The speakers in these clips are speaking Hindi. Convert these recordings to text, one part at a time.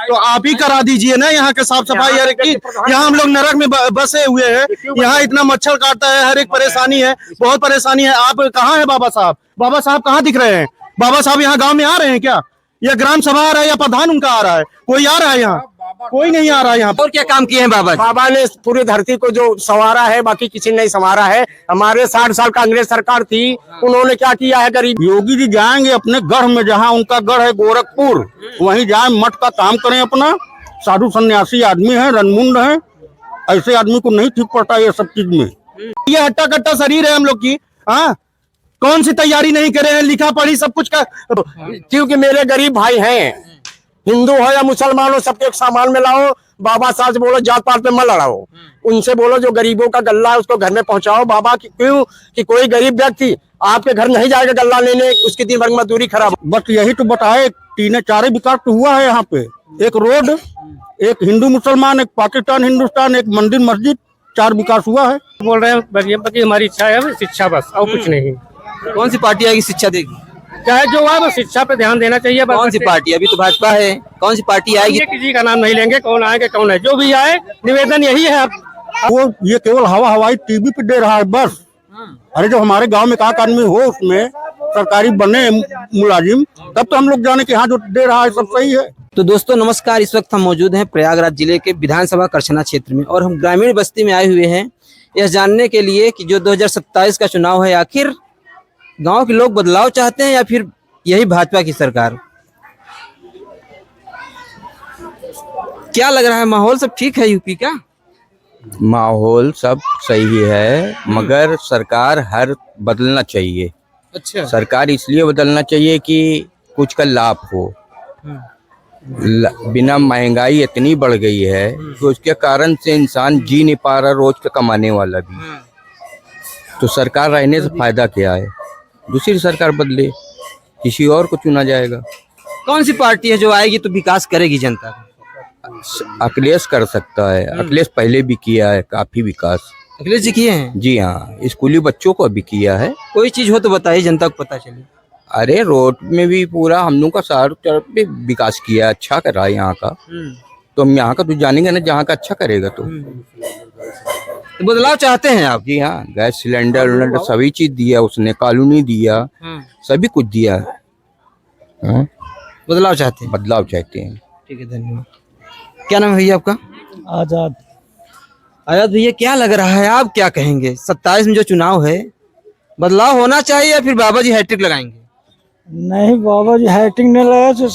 तो आप ही करा दीजिए ना यहाँ के साफ सफाई। हर एक यहाँ हम लोग नरक में बसे हुए हैं, यहाँ इतना मच्छर काटता है, हर एक परेशानी है, बहुत परेशानी है। आप कहाँ है बाबा साहब? बाबा साहब कहाँ दिख रहे हैं? बाबा साहब यहाँ गांव में आ रहे हैं क्या? या ग्राम सभा आ रहा है या प्रधान उनका आ रहा है? कोई आ रहा है यहाँ? कोई नहीं आ रहा है यहाँ। और क्या काम किए हैं बाबा? बाबा ने पूरी धरती को जो संवारा है, बाकी किसी ने नहीं संवारा है। हमारे 60 साल कांग्रेस सरकार थी, उन्होंने क्या किया है? गरीब योगी जी जाएंगे अपने गढ़ में, जहाँ उनका गढ़ है गोरखपुर, वहीं जाए, मठ का काम करें अपना। साधु सन्यासी आदमी है, रनमुंड है, ऐसे आदमी को नहीं ठीक पड़ता ये सब चीज में। ये हट्टा कट्टा शरीर है हम लोग की। हाँ, कौन सी तैयारी नहीं करे हैं, लिखा पढ़ी सब कुछ का। क्योंकि मेरे गरीब भाई हैं, हिंदू हो या मुसलमान हो, सबके एक सामान में लाओ। बाबा साहब से बोलो जात पात में मत लड़ाओ, उनसे बोलो जो गरीबों का गल्ला है उसको घर में पहुंचाओ। बाबा क्यों कि कोई गरीब व्यक्ति आपके घर नहीं जाएगा गल्ला लेने, उसकी दिन भर मजदूरी खराब। बस यही तो बताए, 3-4 विकास तो हुआ है यहाँ पे। एक रोड, एक हिंदू मुसलमान, एक पाकिस्तान हिंदुस्तान, एक मंदिर मस्जिद, 4 विकास हुआ है। बोल रहे हैं बस हमारी इच्छा है शिक्षा, बस और कुछ नहीं। कौन सी पार्टी आएगी शिक्षा देगी? चाहे जो है, बस शिक्षा पे ध्यान देना चाहिए। कौन सी पार्टी? अभी तो भाजपा है, कौन सी पार्टी आएगी? किसी का नाम नहीं लेंगे, कौन आएगा कौन है, जो भी आए निवेदन यही है। वो ये केवल हवाई टीवी पे दे रहा है बस। अरे जो हमारे गांव में एक आदमी हो, उसमें सरकारी बने मुलाजिम, तब तो हम लोग जाने कि हाँ जो दे रहा है सब सही है। तो दोस्तों नमस्कार, इस वक्त हम मौजूद हैं प्रयागराज जिले के विधानसभा करछना क्षेत्र में, और हम ग्रामीण बस्ती में आए हुए हैं यह जानने के लिए कि जो 2027 का चुनाव है, आखिर गांव के लोग बदलाव चाहते हैं या फिर यही भाजपा की सरकार? क्या लग रहा है, माहौल सब ठीक है यूपी का? माहौल सब सही है, मगर सरकार हर बदलना चाहिए। अच्छा, सरकार इसलिए बदलना चाहिए कि कुछ का लाभ हो। बिना महंगाई इतनी बढ़ गई है कि उसके कारण से इंसान जी नहीं पा रहा, रोज का कमाने वाला भी। तो सरकार रहने से फायदा क्या है? दूसरी सरकार बदले, किसी और को चुना जाएगा। कौन सी पार्टी है जो आएगी तो विकास करेगी जनता का? अखिलेश कर सकता है, अखिलेश पहले भी किया है काफी विकास। अखिलेश जी किए हैं? जी हाँ, स्कूली बच्चों को भी किया है। कोई चीज हो तो बताइए, जनता को पता चले। अरे रोड में भी पूरा हम लोग का सारों तरफ पे विकास किया, अच्छा करा है यहाँ का। तो हम यहाँ का तो जानेंगे ना, जहाँ का अच्छा करेगा तो बदलाव चाहते हैं आप? जी हाँ, गैस सिलेंडर सभी चीज दिया उसने, कॉलोनी दिया, सभी कुछ दिया। बदलाव चाहते हैं? बदलाव चाहते हैं। ठीक है, धन्यवाद। क्या नाम है भैया आपका? आजाद। आजाद भैया, क्या लग रहा है, आप क्या कहेंगे 27 में जो चुनाव है, बदलाव होना चाहिए या फिर बाबा जी हैट्रिक लगाएंगे? नहीं, बाबा जी हैटिंग नहीं लगा तो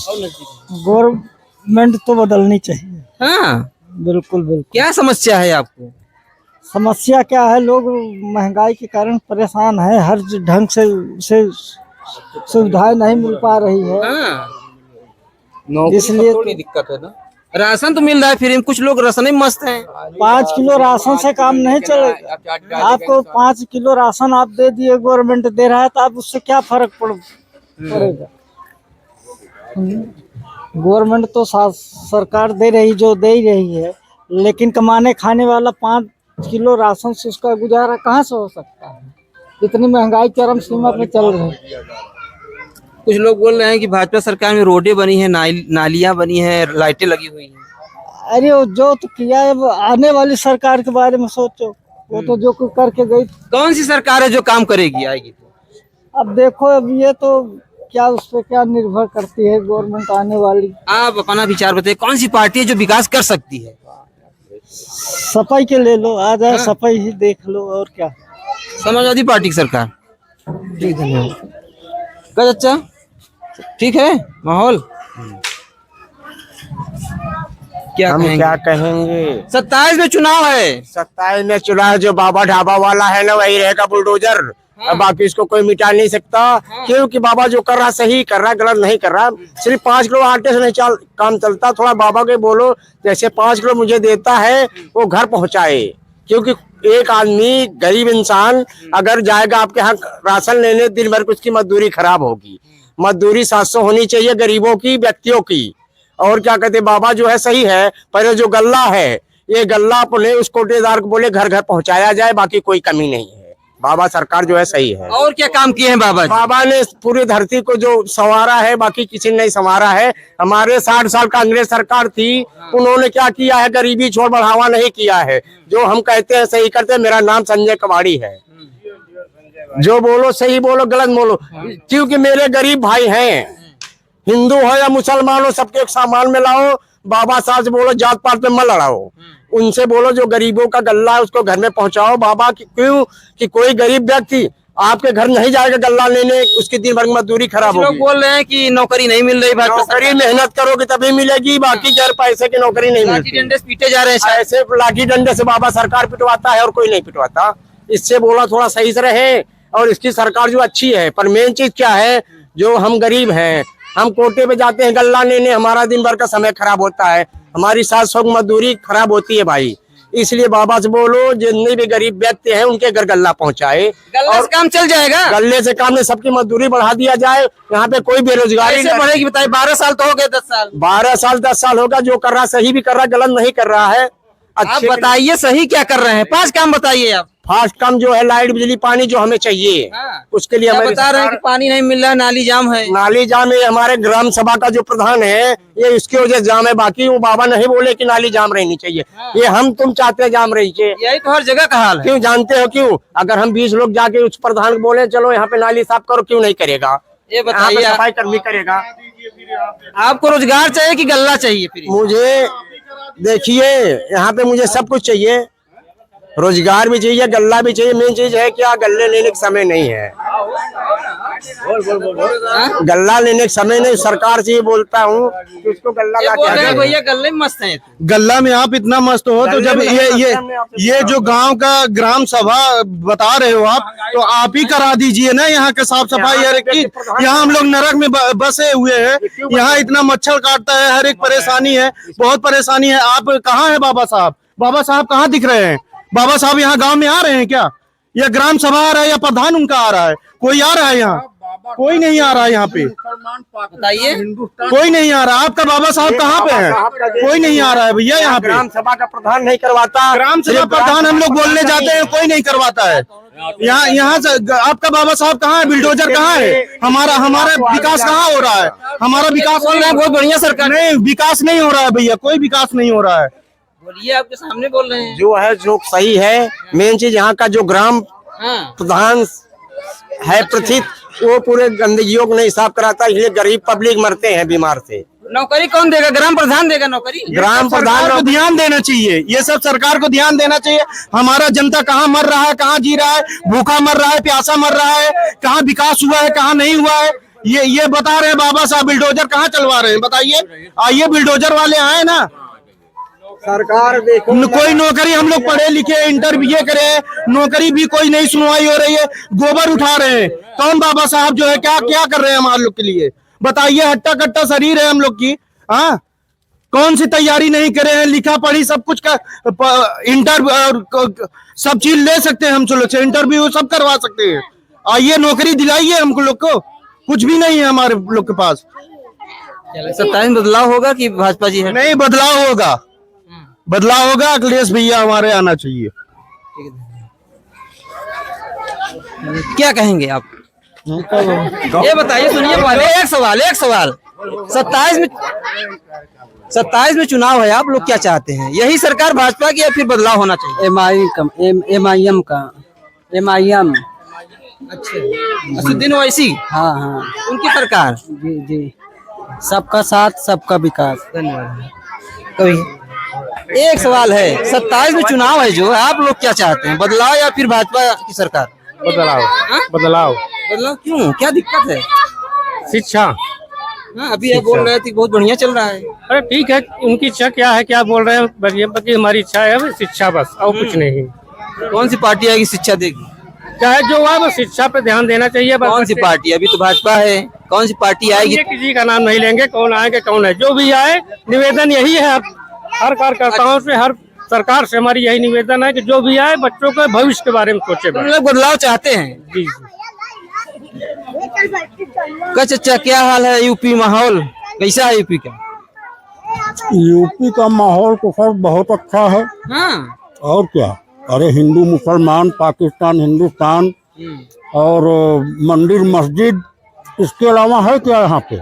गवर्नमेंट तो बदलनी चाहिए। हाँ, बिल्कुल बिल्कुल। क्या समस्या है आपको? समस्या क्या है, लोग महंगाई के कारण परेशान है, हर ढंग से सुविधाएं नहीं मिल पा रही है। इसलिए थोड़ी दिक्कत है ना। राशन तो मिल रहा है फ्री में, कुछ लोग राशन में मस्त हैं। 5 किलो राशन से काम नहीं चलेगा। आपको 5 किलो राशन आप दे दिए, गवर्नमेंट दे रहा है, तो आप उससे क्या फर्क पड़ेगा? गवर्नमेंट तो सरकार दे रही, जो दे ही रही है, लेकिन कमाने खाने वाला 5 किलो राशन से उसका गुजारा कहाँ से हो सकता है? इतनी महंगाई चरम सीमा पे चल रही है। कुछ लोग बोल रहे हैं कि भाजपा सरकार में रोडें बनी है, नालियां बनी है, लाइटें लगी हुई हैं। अरे वो जो तो किया है, आने वाली सरकार के बारे में सोचो, वो तो जो कुछ करके गई। कौन सी सरकार है जो काम करेगी, आएगी तो? अब देखो, अब ये तो क्या उस पर क्या निर्भर करती है गवर्नमेंट आने वाली। आप अपना विचार बताइए, कौन सी पार्टी है जो विकास कर सकती है? सफाई के ले लो, आ जाए सफाई ही देख लो, और क्या। समाजवादी पार्टी की सरकार। ठीक, धन्यवाद। अच्छा, ठीक है माहौल? हम क्या कहेंगे? 27 में चुनाव है। 27 में चुनाव, जो बाबा ढाबा वाला है ना, वही रहेगा बुलडोजर। अब बाकी इसको कोई मिटा नहीं सकता, क्योंकि बाबा जो कर रहा सही कर रहा, गलत नहीं कर रहा। सिर्फ 5 किलो आटे से नहीं काम चलता। थोड़ा बाबा के बोलो, जैसे 5 किलो मुझे देता है वो घर पहुंचाए, क्योंकि एक आदमी गरीब इंसान अगर जाएगा आपके यहाँ राशन लेने, दिन भर उसकी मजदूरी खराब होगी। मजदूरी 700 होनी चाहिए गरीबों की, व्यक्तियों की। और क्या कहते, बाबा जो है सही है, पर जो गल्ला है, ये गल्ला अपने उस कोटेदार को बोले घर घर पहुंचाया जाए, बाकी कोई कमी नहीं है। बाबा सरकार जो है सही है। और क्या काम किए हैं बाबा जी? बाबा ने पूरी धरती को जो संवारा है, बाकी किसी ने नहीं संवारा है। हमारे 60 साल कांग्रेस सरकार थी, उन्होंने क्या किया है? गरीबी छोड़ बढ़ावा नहीं किया है। जो हम कहते हैं सही करते हैं। मेरा नाम संजय कबाड़ी है। जो बोलो सही बोलो, गलत बोलो, क्योंकि मेरे गरीब भाई हैं। हिंदू हो या मुसलमान हो, सबके एक सामान में लाओ। बाबा साहब से बोलो जात पात में मत लड़ाओ। उनसे बोलो जो गरीबों का गल्ला है उसको घर में पहुंचाओ। बाबा क्यों कि कोई गरीब व्यक्ति आपके घर नहीं जाएगा गल्ला लेने, उसकी दिन भर मजदूरी खराब लोग होगी। बोल रहे हैं कि नौकरी नहीं मिल रही, भाजपा नौकरी मेहनत करोगे तभी मिलेगी, बाकी गैर पैसे की नौकरी नहीं लाठी मिलती। डंडे से पीटे जा रहे हैं शायद। ऐसे लाठी डंडे से बाबा सरकार पिटवाता है और कोई नहीं पिटवाता। इससे बोला थोड़ा सही से रहे। और इसकी सरकार जो अच्छी है, पर मेन चीज क्या है? जो हम गरीब हैं, हम कोटे पे जाते हैं गल्ला लेने, हमारा दिन भर का समय खराब होता है, हमारी 700 की मजदूरी खराब होती है भाई। इसलिए बाबा से बोलो जितने भी गरीब व्यक्ति हैं उनके घर गल्ला पहुंचाए गल्ला से काम चल जाएगा। गल्ले से काम में सबकी मजदूरी बढ़ा दिया जाए। यहाँ पे कोई बेरोजगारी कैसे बढ़ेगी बताइए? 12 साल तो हो गए, 10 साल। 12 साल 10 साल होगा। जो कर रहा सही भी कर रहा, गलत नहीं कर रहा है। आप बताइए सही क्या कर रहे हैं? 5 काम बताइए आप। फास्ट काम जो है लाइट बिजली पानी जो हमें चाहिए, उसके लिए क्या हमें बता रहे हैं कि पानी नहीं मिल रहा, नाली जाम है। नाली जाम है। हमारे ग्राम सभा का जो प्रधान है, ये इसकी वजह से जाम है। बाकी वो बाबा नहीं बोले कि नाली जाम रहनी चाहिए। ये हम तुम चाहते हैं जाम रही चाहिए। यही तो हर जगह का हाल है। क्यों जानते हो क्यों? अगर हम 20 लोग जाके उस प्रधान को बोले चलो यहाँ पे नाली साफ करो, क्यों नहीं करेगा? ये यहाँ पे बताइए, सफाई कर्मी करेगा। आपको रोजगार चाहिए कि गल्ला चाहिए? फिर मुझे देखिए यहाँ पे मुझे सब कुछ चाहिए। रोजगार भी चाहिए, गल्ला भी चाहिए। मेन चीज है क्या? गल्ले लेने का समय नहीं है। गल्ला लेने का समय नहीं। सरकार से ये बोलता हूँ कि उसको गल्ला ला बोल रहे हैं के भैया गल्ले में मस्त है। गल्ला में आप इतना मस्त हो तो जब ये जो गांव का ग्राम सभा बता रहे हो आप, तो आप ही करा दीजिए ना यहाँ के साफ सफाई हर एक की। यहाँ हम लोग नरक में बसे हुए हैं। यहाँ इतना मच्छर काटता है, हर एक परेशानी है, बहुत परेशानी है। आप कहाँ है बाबा साहब? बाबा साहब कहाँ दिख रहे हैं? बाबा साहब यहाँ गांव में आ रहे हैं क्या? या ग्राम सभा आ रहा है या प्रधान उनका आ रहा है? कोई आ रहा है यहाँ? कोई नहीं आ रहा है यहाँ पे। बताइए, कोई नहीं आ रहा। आपका बाबा साहब कहाँ पे है? कोई नहीं आ रहा है भैया यहाँ पे। ग्राम सभा का प्रधान नहीं करवाता। ग्राम सभा प्रधान हम लोग बोलने जाते हैं, कोई नहीं करवाता है। यहाँ से आपका बाबा साहब कहाँ है? बिल्डोजर कहाँ है? हमारा विकास कहाँ हो रहा है? हमारा विकास हो रहा है, बहुत बढ़िया सरकार। नहीं, विकास नहीं हो रहा है भैया, कोई विकास नहीं हो रहा है। बोलिए, आपके सामने बोल रहे हैं। जो है जो सही है। मेन चीज यहाँ का जो ग्राम प्रधान है प्रथित, वो पूरे गंदगियों को नहीं साफ कराता, इसलिए गरीब पब्लिक मरते हैं बीमार से। नौकरी कौन देगा? ग्राम प्रधान देगा नौकरी। ग्राम प्रधान को ध्यान देना चाहिए, ये सब सरकार को ध्यान देना चाहिए। हमारा जनता कहाँ मर रहा है, कहाँ जी रहा है, भूखा मर रहा है, प्यासा मर रहा है, कहाँ विकास हुआ है, कहाँ नहीं हुआ है, ये बता रहे हैं बाबा साहब। बिल्डोजर कहाँ चलवा रहे हैं बताइए? आइए बिल्डोजर वाले आए ना। सरकार देखो, कोई नौकरी, हम लोग पढ़े लिखे इंटरव्यू करे, नौकरी भी कोई नहीं सुनवाई हो रही है। गोबर उठा रहे हैं। कौन बाबा साहब जो है क्या क्या कर रहे हैं हमारे लोग के लिए? बताइए। हट्टा कट्टा शरीर है हम लोग की। हाँ, कौन सी तैयारी नहीं करे हैं? लिखा पढ़ी सब कुछ का इंटरव्यू सब चीज ले सकते हैं हम लोग से, इंटरव्यू सब करवा सकते हैं। आइए नौकरी दिलाइए हम लोग को। कुछ भी नहीं है हमारे लोग के पास। 27 बदलाव होगा कि भाजपा जी है? नहीं, बदलाव होगा, बदलाव होगा। अखिलेश भैया हमारे आना चाहिए। क्या कहेंगे आप? ये बताइए, सुनिए पहले एक सवाल। 27 में चुनाव है, आप लोग क्या चाहते हैं? यही सरकार भाजपा की या फिर बदलाव होना चाहिए? MIM। अच्छा, असुद्दीन ओवैसी। हाँ हाँ उनकी सरकार। जी जी, सबका साथ सबका विकास। धन्यवाद। कभी एक सवाल है, 27 में चुनाव है जो, आप लोग क्या चाहते हैं? बदलाव या फिर भाजपा की सरकार? बदलाव। हाँ? बदलाव। बदलाव क्यों? क्या दिक्कत है? शिक्षा। हाँ, अभी ये बोल रहे थे बहुत बढ़िया चल रहा है। अरे ठीक है, उनकी इच्छा क्या है, क्या बोल रहे हैं, बाकी हमारी इच्छा है शिक्षा, बस और कुछ नहीं। कौन सी पार्टी आएगी शिक्षा देगी? चाहे जो है बस शिक्षा पे ध्यान देना चाहिए। कौन सी पार्टी? अभी तो भाजपा है, कौन सी पार्टी आएगी? किसी का नाम नहीं लेंगे, कौन आएगा कौन है, जो भी आए। निवेदन यही है हर कार्यकर्ताओं से, हर सरकार से हमारी यही निवेदन है कि जो भी आए बच्चों के भविष्य के बारे में सोचे। तुम लोग बदलाव चाहते हैं? जी। अच्छा, क्या हाल है यूपी? माहौल कैसा है यूपी का? यूपी का माहौल तो सर बहुत अच्छा है। हाँ, और क्या, अरे हिंदू मुसलमान, पाकिस्तान हिंदुस्तान और मंदिर मस्जिद, इसके अलावा है क्या यहाँ पे?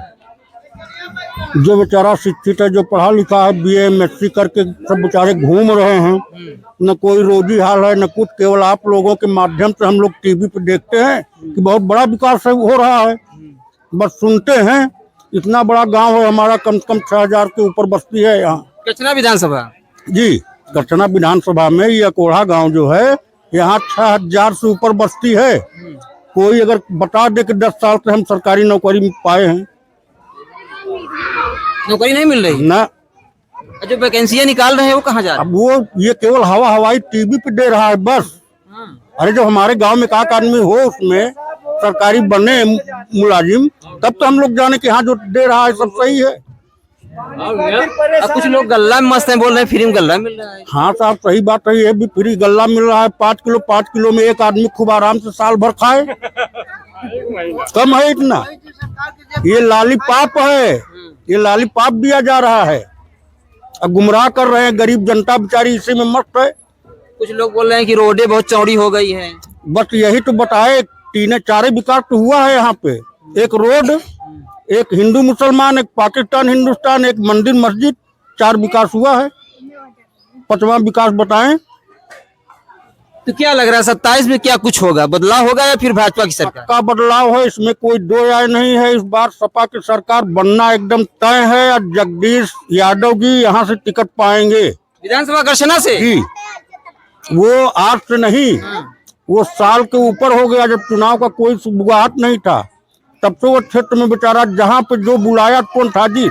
जो बेचारा शिक्षित है, जो पढ़ा लिखा है, BA MSc करके सब बेचारे घूम रहे हैं, न कोई रोजी हाल है न कुछ। केवल आप लोगों के माध्यम से हम लोग टीवी पे देखते हैं कि बहुत बड़ा विकास हो रहा है, बस सुनते हैं। इतना बड़ा गांव है हमारा, कम से कम 6000 के ऊपर बस्ती है यहाँ। कचना विधानसभा जी, कचना विधानसभा में ये अकोढ़ा गांव जो है, यहाँ 6000 से ऊपर बस्ती है। कोई अगर बता दे कि 10 साल से हम सरकारी नौकरी पाए हैं, नौकरी नहीं मिल रही ना। जो वैकेंसियां निकाल रहे हैं वो कहाँ जा रहे अब वो ये केवल हवाई टीवी पे दे रहा है बस। अरे जब हमारे गांव में एक आदमी हो उसमें सरकारी बने मुलाजिम, तब तो हम लोग जाने कि हाँ जो दे रहा है सब सही है। अब कुछ लोग गल्ला में मस्त हैं, बोल रहे हैं फ्री में गल्ला मिल रहा है। हाँ साहब, सही बात है, ये भी फ्री गल्ला मिल रहा है। 5 किलो में एक आदमी खूब आराम से साल भर खाए। कम है इतना? ये लॉलीपॉप है, ये लॉलीपॉप दिया जा रहा है। अब गुमराह कर रहे हैं गरीब जनता, बेचारी इसी में मस्त है। कुछ लोग बोल रहे हैं कि रोडें बहुत चौड़ी हो गई है। बस यही तो बताए, 3-4 विकास तो हुआ है यहाँ पे। एक रोड, एक हिंदू मुसलमान, एक पाकिस्तान हिंदुस्तान, एक मंदिर मस्जिद, 4 विकास हुआ है। 5वां विकास बताएं। तो क्या लग रहा है 27 में क्या कुछ होगा, बदलाव होगा या फिर भाजपा की सरकार? का बदलाव है, इसमें कोई दो राय नहीं है। इस बार सपा की सरकार बनना एकदम तय है और जगदीश यादव जी यहाँ से टिकट पाएंगे विधानसभा करछना से जी। वो आज से नहीं, वो साल के ऊपर हो गया जब चुनाव का कोई शुरुआत नहीं था, तब से वो क्षेत्र में बेचारा जहाँ पे जो बुलाया कौन था जी,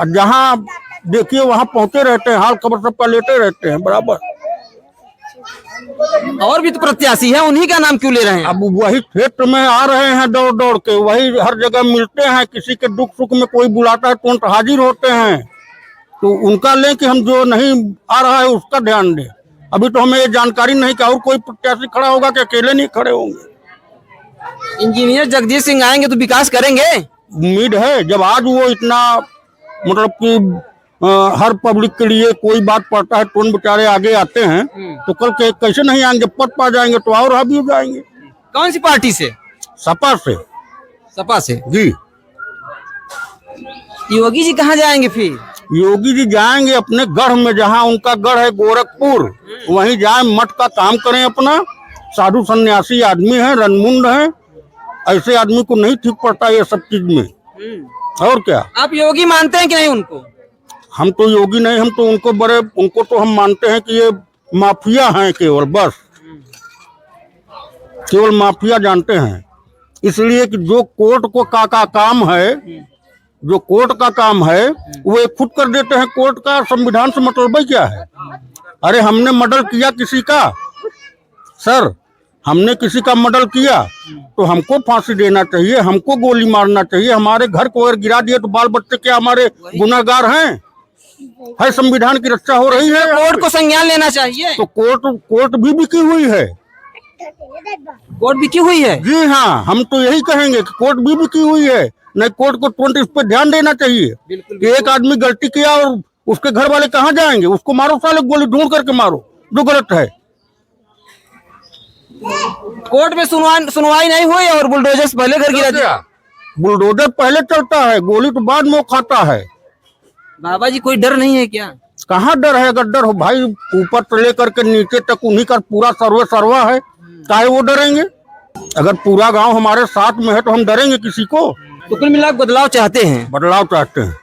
और जहाँ देखिए वहाँ पहुंचे रहते हैं, हाल खबर सबका लेते रहते हैं बराबर। और भी तो प्रत्याशी है, उन्हीं का नाम क्यों ले रहे हैं? अब वही क्षेत्र में आ रहे हैं दौड़ दौड़ के, वही हर जगह मिलते हैं। किसी के दुख सुख में कोई बुलाता है तुरंत हाजिर होते हैं, तो उनका लें कि हम जो नहीं आ रहा है उसका ध्यान दें। अभी तो हमें ये जानकारी नहीं कि और कोई प्रत्याशी खड़ा होगा कि अकेले नहीं खड़े होंगे। इंजीनियर जगदीश सिंह आएंगे तो विकास करेंगे, उम्मीद है। जब आज वो इतना मतलब कि हर पब्लिक के लिए कोई बात पड़ता है तो उन बेचारे आगे आते हैं, तो कल के कैसे नहीं आएंगे? पद पा जाएंगे तो और हावी हो जाएंगे। कौन सी पार्टी से? सपा से। सपा से जी। योगी जी कहाँ जाएंगे फिर? योगी जी जाएंगे अपने गढ़ में, जहाँ उनका गढ़ है गोरखपुर, वहीं जाए, मठ का काम करें अपना। साधु सन्यासी आदमी है, रनमुंड है, ऐसे आदमी को नहीं ठीक पड़ता ये सब चीज में। और क्या आप योगी मानते हैं कि नहीं उनको? हम तो योगी नहीं, हम तो उनको तो हम मानते हैं कि ये माफिया हैं केवल, बस केवल माफिया जानते हैं। इसलिए कि जो कोर्ट को का काम है, जो कोर्ट का काम है वो एक खुद कर देते हैं। कोर्ट का संविधान से मतलब क्या है? अरे हमने मर्डर किया किसी का, सर हमने किसी का मर्डर किया तो हमको फांसी देना चाहिए, हमको गोली मारना चाहिए। हमारे घर को अगर गिरा दिया तो बाल बच्चे क्या हमारे गुनाहगार हैं? है संविधान की रक्षा हो रही है। कोर्ट को संज्ञान लेना चाहिए। तो कोर्ट भी बिकी हुई है। कोर्ट बिकी हुई है? जी हाँ, हम तो यही कहेंगे कि कोर्ट भी बिकी हुई है। नहीं, कोर्ट को तुरंत इस पर ध्यान देना चाहिए कि एक आदमी गलती किया और उसके घर वाले कहाँ जाएंगे? उसको मारो साले, गोली ढूंढ करके मारो जो गलत है। कोर्ट में सुनवाई नहीं हुई और बुलडोजर पहले घर गिरा दिया। बुलडोजर पहले चलता है, गोली तो बाद में वो खाता है। बाबा जी कोई डर नहीं है क्या? कहाँ डर है? अगर डर हो भाई, ऊपर से लेकर के नीचे तक उन्हीं का पूरा सर्वे सर्वा है, काहे वो डरेंगे? अगर पूरा गांव हमारे साथ में है तो हम डरेंगे किसी को? तो कुल मिलाकर बदलाव चाहते हैं। बदलाव चाहते हैं।